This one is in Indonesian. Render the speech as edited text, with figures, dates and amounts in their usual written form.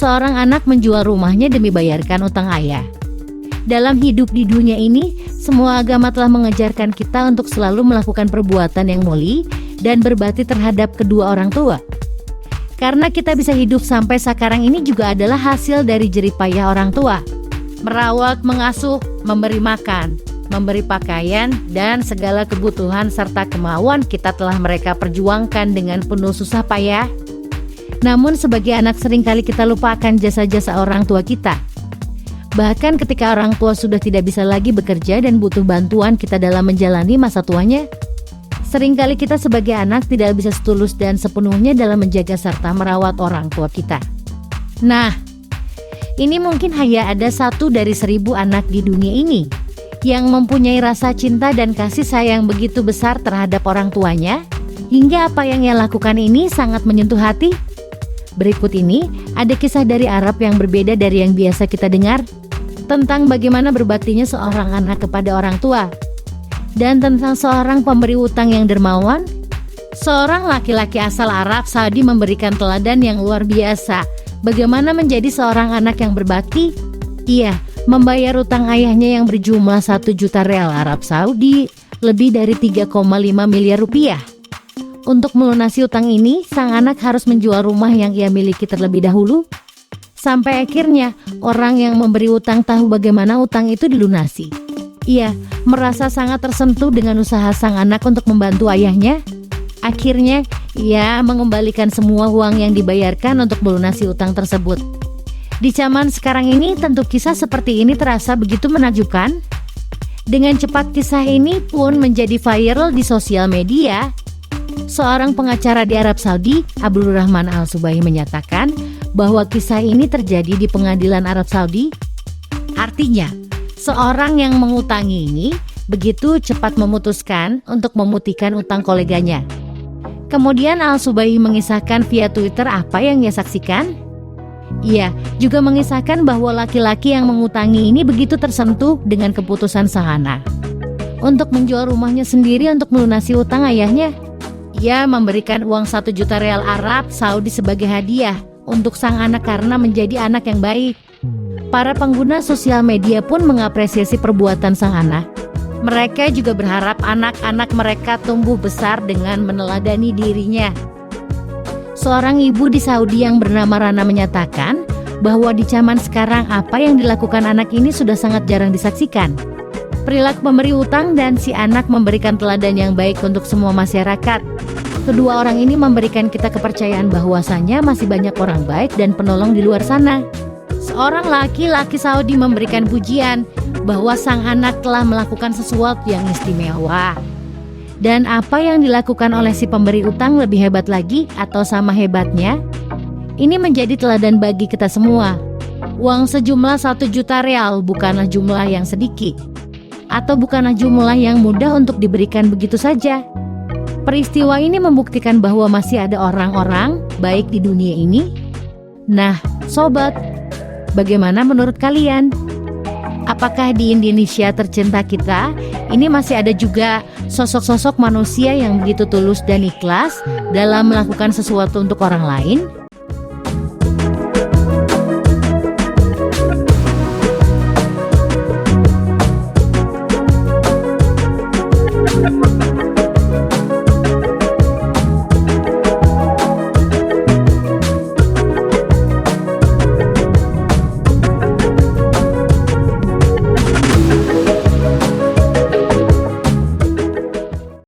seorang anak menjual rumahnya demi bayarkan utang ayah. Dalam hidup di dunia ini, semua agama telah mengajarkan kita untuk selalu melakukan perbuatan yang mulia dan berbakti terhadap kedua orang tua. Karena kita bisa hidup sampai sekarang ini juga adalah hasil dari jerih payah orang tua. Merawat, mengasuh, memberi makan, memberi pakaian, dan segala kebutuhan serta kemauan kita telah mereka perjuangkan dengan penuh susah payah. Namun sebagai anak seringkali kita lupakan jasa-jasa orang tua kita. Bahkan ketika orang tua sudah tidak bisa lagi bekerja dan butuh bantuan kita dalam menjalani masa tuanya, seringkali kita sebagai anak tidak bisa setulus dan sepenuhnya dalam menjaga serta merawat orang tua kita. Nah, ini mungkin hanya ada 1 dari 1000 anak di dunia ini yang mempunyai rasa cinta dan kasih sayang begitu besar terhadap orang tuanya, hingga apa yang ia lakukan ini sangat menyentuh hati. Berikut ini ada kisah dari Arab yang berbeda dari yang biasa kita dengar, tentang bagaimana berbaktinya seorang anak kepada orang tua, dan tentang seorang pemberi utang yang dermawan. Seorang laki-laki asal Arab Saudi memberikan teladan yang luar biasa bagaimana menjadi seorang anak yang berbakti. Ia membayar utang ayahnya yang berjumlah 1 juta real Arab Saudi, lebih dari 3,5 miliar rupiah. Untuk melunasi utang ini, sang anak harus menjual rumah yang ia miliki terlebih dahulu. Sampai akhirnya, orang yang memberi utang tahu bagaimana utang itu dilunasi. Ia merasa sangat tersentuh dengan usaha sang anak untuk membantu ayahnya. Akhirnya, ia mengembalikan semua uang yang dibayarkan untuk melunasi utang tersebut. Di zaman sekarang ini, tentu kisah seperti ini terasa begitu menakjubkan. Dengan cepat kisah ini pun menjadi viral di sosial media. Seorang pengacara di Arab Saudi, Abdul Rahman Al-Subaihi, menyatakan bahwa kisah ini terjadi di pengadilan Arab Saudi. Artinya, seorang yang mengutangi ini begitu cepat memutuskan untuk memutihkan utang koleganya. Kemudian Al-Subaihi mengisahkan via Twitter apa yang ia saksikan. Ia juga mengisahkan bahwa laki-laki yang mengutangi ini begitu tersentuh dengan keputusan sang anak untuk menjual rumahnya sendiri untuk melunasi utang ayahnya. Ia memberikan uang 1 juta real Arab Saudi sebagai hadiah untuk sang anak karena menjadi anak yang baik. Para pengguna sosial media pun mengapresiasi perbuatan sang anak. Mereka juga berharap anak-anak mereka tumbuh besar dengan meneladani dirinya. Seorang ibu di Saudi yang bernama Rana menyatakan bahwa di zaman sekarang apa yang dilakukan anak ini sudah sangat jarang disaksikan. Perilaku pemberi utang dan si anak memberikan teladan yang baik untuk semua masyarakat. Kedua orang ini memberikan kita kepercayaan bahwasanya masih banyak orang baik dan penolong di luar sana. Seorang laki-laki Saudi memberikan pujian bahwa sang anak telah melakukan sesuatu yang istimewa. Dan apa yang dilakukan oleh si pemberi utang lebih hebat lagi atau sama hebatnya? Ini menjadi teladan bagi kita semua. Uang sejumlah 1 juta real bukanlah jumlah yang sedikit, atau bukanlah jumlah yang mudah untuk diberikan begitu saja. Peristiwa ini membuktikan bahwa masih ada orang-orang baik di dunia ini. Nah, sobat, bagaimana menurut kalian? Apakah di Indonesia tercinta kita ini masih ada juga sosok-sosok manusia yang begitu tulus dan ikhlas dalam melakukan sesuatu untuk orang lain?